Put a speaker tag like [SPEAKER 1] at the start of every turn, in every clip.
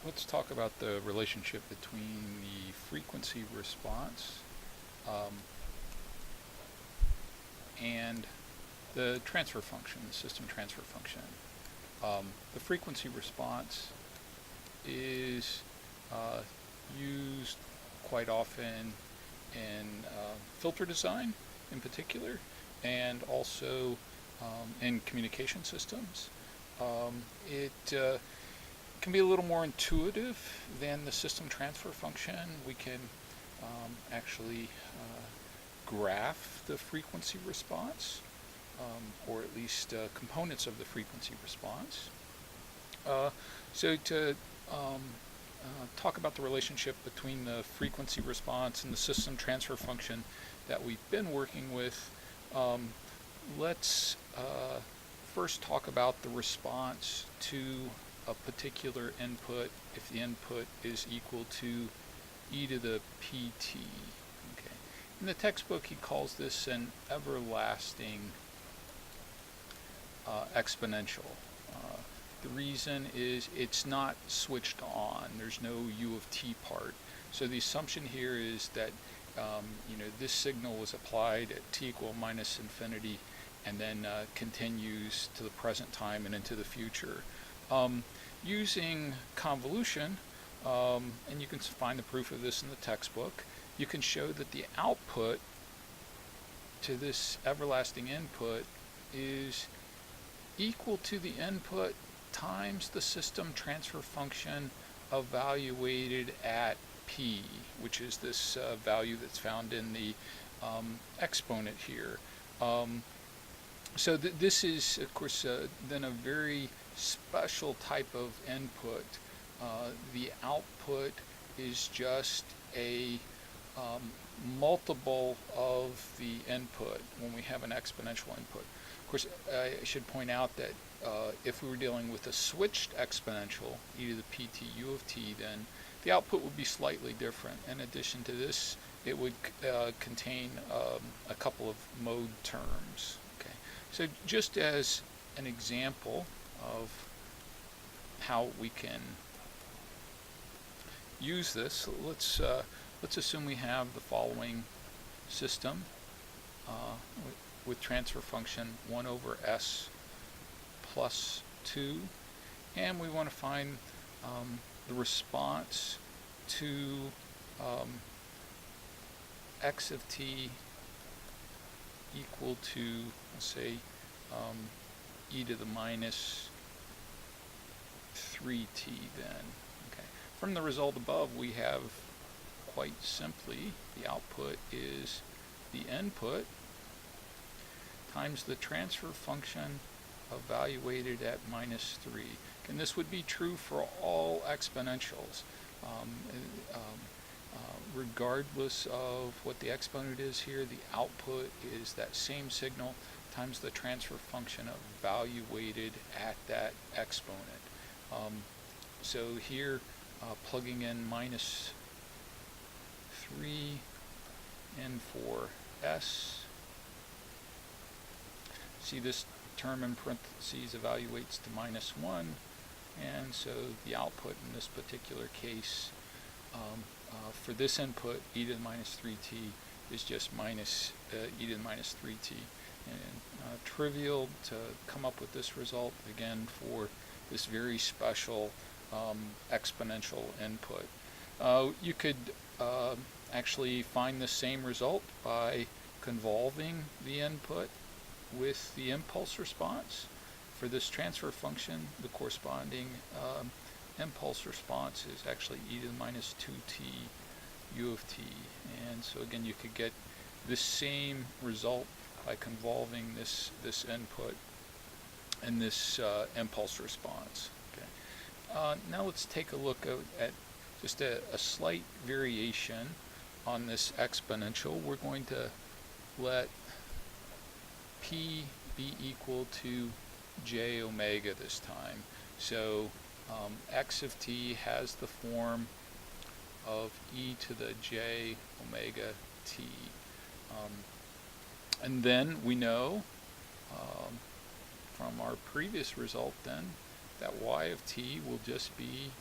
[SPEAKER 1] let's talk about the relationship between the frequency response um, and the transfer function, the system transfer function. The frequency response is used quite often in filter design in particular, and also in communication systems. It can be a little more intuitive than the system transfer function. We can actually graph the frequency response, or at least components of the frequency response. So to talk about the relationship between the frequency response and the system transfer function that we've been working with, let's first talk about the response to a particular input if the input is equal to e to the pt. Okay. In the textbook, he calls this an everlasting exponential. The reason is it's not switched on. There's no u of t part. So the assumption here is that this signal was applied at t equal minus infinity and then continues to the present time and into the future. Using convolution, and you can find the proof of this in the textbook, you can show that the output to this everlasting input is equal to the input times the system transfer function evaluated at p, which is this value that's found in the exponent here. So this is, of course, then a very special type of input. The output is just a multiple of the input when we have an exponential input. Of course, I should point out that if we were dealing with a switched exponential, e to the pt u of t, then the output would be slightly different. In addition to this, it would contain a couple of mode terms. Okay. So just as an example of how we can use this, let's assume we have the following system with transfer function 1 over s plus 2, and we want to find the response to x of t equal to, let's say, e to the minus 3t then. Okay. From the result above, we have quite simply the output is the input times the transfer function evaluated at minus 3. And this would be true for all exponentials. Regardless of what the exponent is here, the output is that same signal times the transfer function evaluated at that exponent. So here, plugging in minus 3 in for s. See, this term in parentheses evaluates to minus 1, and so the output in this particular case for this input, e to the minus 3t, is just minus e to the minus 3t. And trivial to come up with this result, again, for this very special exponential input. You could actually find the same result by convolving the input with the impulse response. For this transfer function, the corresponding impulse response is actually e to the minus 2t u of t. And so again, you could get this same result by convolving this input and this impulse response. Okay. Now let's take a look at just a slight variation on this exponential. We're going to let p be equal to j omega this time. So x of t has the form of e to the j omega t. And then we know from our previous result then that y of t will just be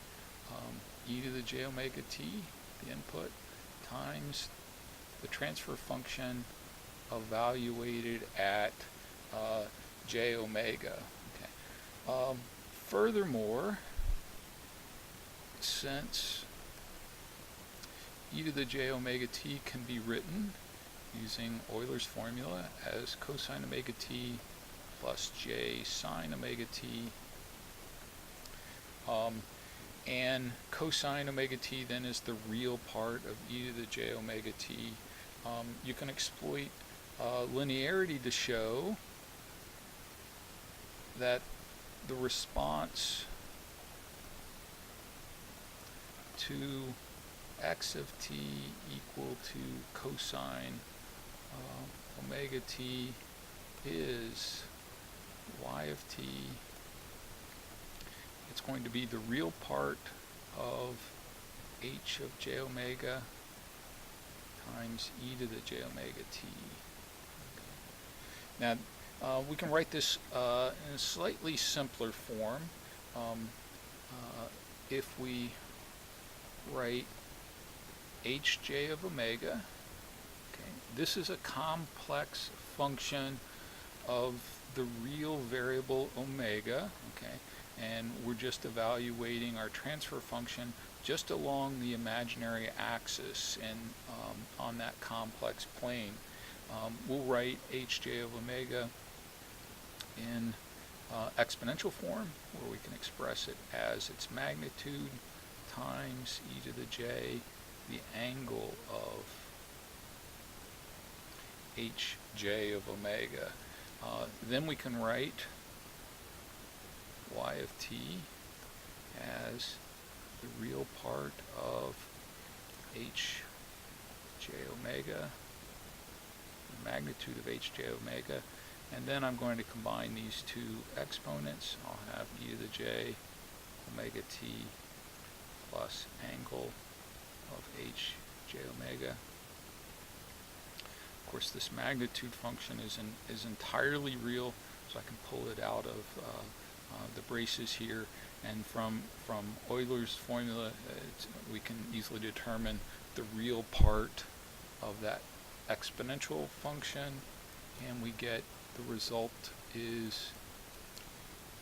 [SPEAKER 1] e to the j omega t, the input, times the transfer function evaluated at j omega. Okay. Furthermore, since e to the j omega t can be written using Euler's formula as cosine omega t plus j sine omega t, and cosine omega t then is the real part of e to the j omega t, you can exploit linearity to show that the response to x of t equal to cosine omega t is y of t. It's going to be the real part of h of j omega times e to the j omega t. Okay. Now, we can write this in a slightly simpler form. If we write hj of omega, okay, this is a complex function of the real variable omega, okay, and we're just evaluating our transfer function just along the imaginary axis and on that complex plane. We'll write hj of omega in exponential form, where we can express it as its magnitude times e to the j, the angle of hj of omega. Then we can write y of t as the real part of hj omega, the magnitude of hj omega, and then I'm going to combine these two exponents. I'll have e to the j omega t plus angle of hj omega. Of course, this magnitude function is entirely real, so I can pull it out of the braces here, and from Euler's formula we can easily determine the real part of that exponential function, and we get the result is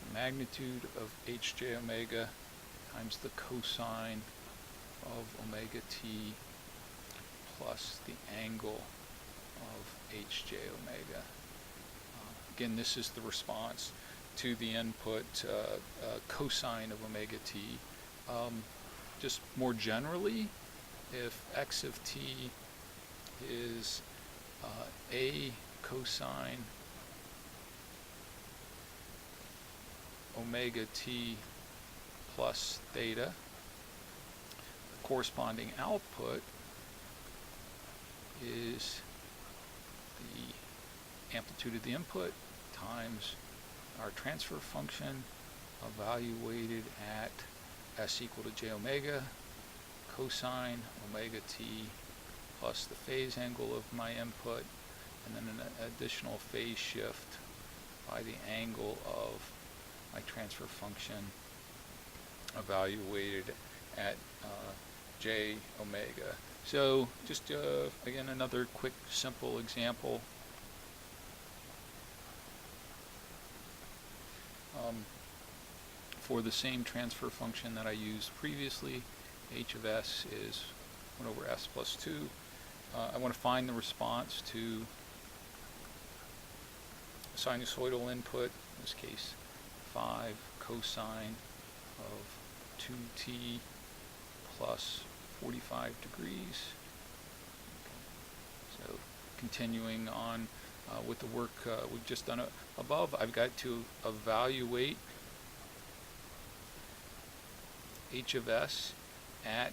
[SPEAKER 1] the magnitude of hj omega times the cosine of omega t plus the angle of hj omega. Again, this is the response to the input cosine of omega t. Just more generally, if x of t is a cosine omega t plus theta, the corresponding output is the amplitude of the input times our transfer function evaluated at s equal to j omega, cosine omega t plus the phase angle of my input, and then an additional phase shift by the angle of my transfer function evaluated at j omega. So just again, another quick simple example. For the same transfer function that I used previously, h of s is 1 over s plus 2. I want to find the response to sinusoidal input, in this case 5 cosine of 2t plus 45 degrees. So continuing on with the work we've just done above, I've got to evaluate h of s at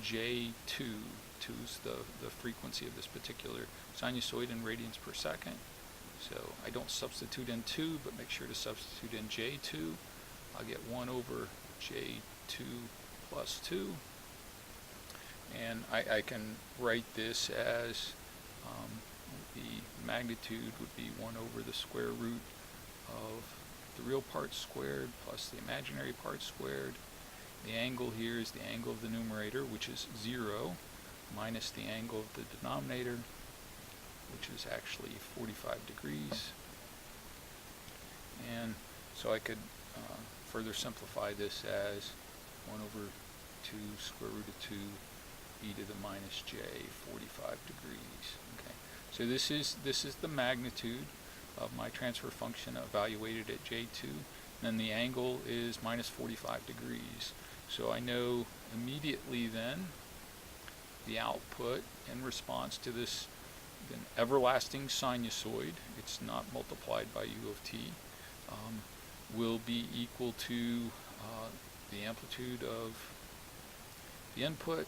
[SPEAKER 1] j2. 2 is the frequency of this particular sinusoid in radians per second. So I don't substitute in 2, but make sure to substitute in j2. I'll get 1 over j2 plus 2. And I can write this as the magnitude would be 1 over the square root of the real part squared plus the imaginary part squared. The angle here is the angle of the numerator, which is 0, minus the angle of the denominator, which is actually 45 degrees. And so I could further simplify this as 1 over 2 square root of 2 e to the minus j, 45 degrees. Okay. So this is the magnitude of my transfer function evaluated at j2. Then the angle is minus 45 degrees. So I know immediately then the output in response to this an everlasting sinusoid, it's not multiplied by u of t, will be equal to the amplitude of the input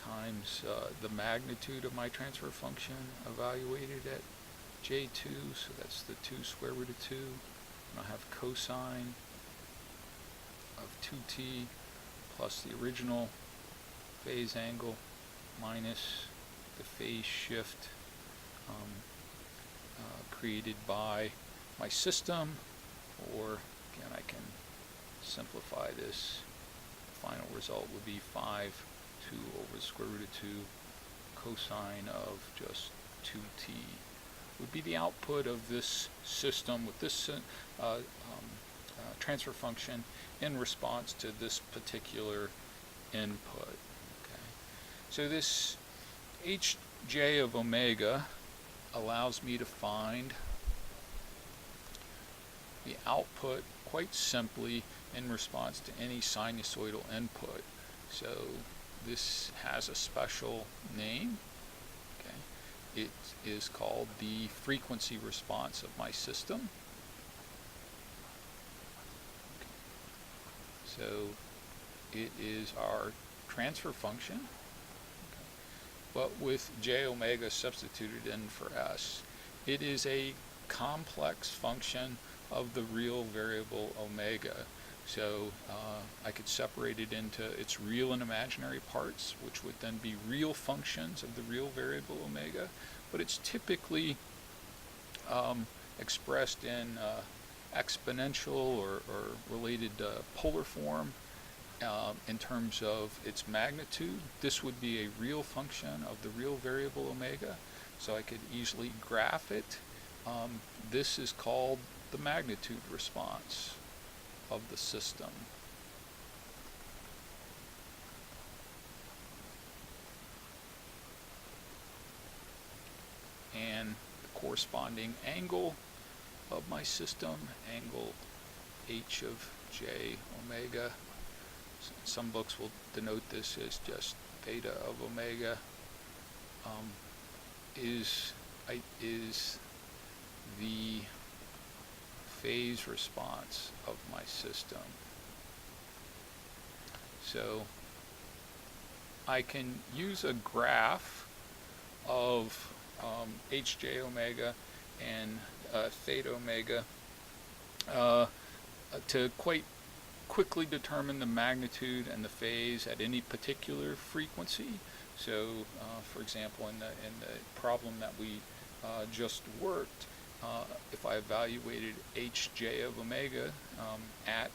[SPEAKER 1] times the magnitude of my transfer function evaluated at j2, so that's the 2 square root of 2, and I'll have cosine of 2t plus the original phase angle minus the phase shift created by my system, or again I can simplify this. The final result would be 5 2 over the square root of 2 cosine of just 2t would be the output of this system with this transfer function in response to this particular input. Okay. So this hj of omega allows me to find the output quite simply in response to any sinusoidal input. So this has a special name. Okay. It is called the frequency response of my system. Okay. So it is our transfer function, okay, but with j omega substituted in for s. It is a complex function of the real variable omega. So I could separate it into its real and imaginary parts, which would then be real functions of the real variable omega, but it's typically expressed in exponential or related polar form in terms of its magnitude. This would be a real function of the real variable omega, so I could easily graph it. This is called the magnitude response of the system. And the corresponding angle of my system, angle h of j omega, some books will denote this as just theta of omega, is the phase response of my system. So I can use a graph of hj omega and theta omega to quite quickly determine the magnitude and the phase at any particular frequency. So for example, in the problem that we just worked, if I evaluated hj of omega at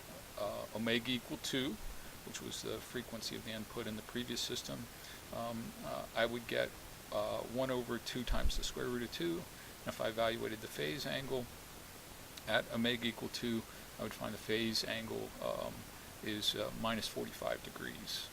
[SPEAKER 1] omega equal 2, which was the frequency of the input in the previous system, I would get 1 over 2 times the square root of 2. And if I evaluated the phase angle at omega equal 2, I would find the phase angle is minus 45 degrees.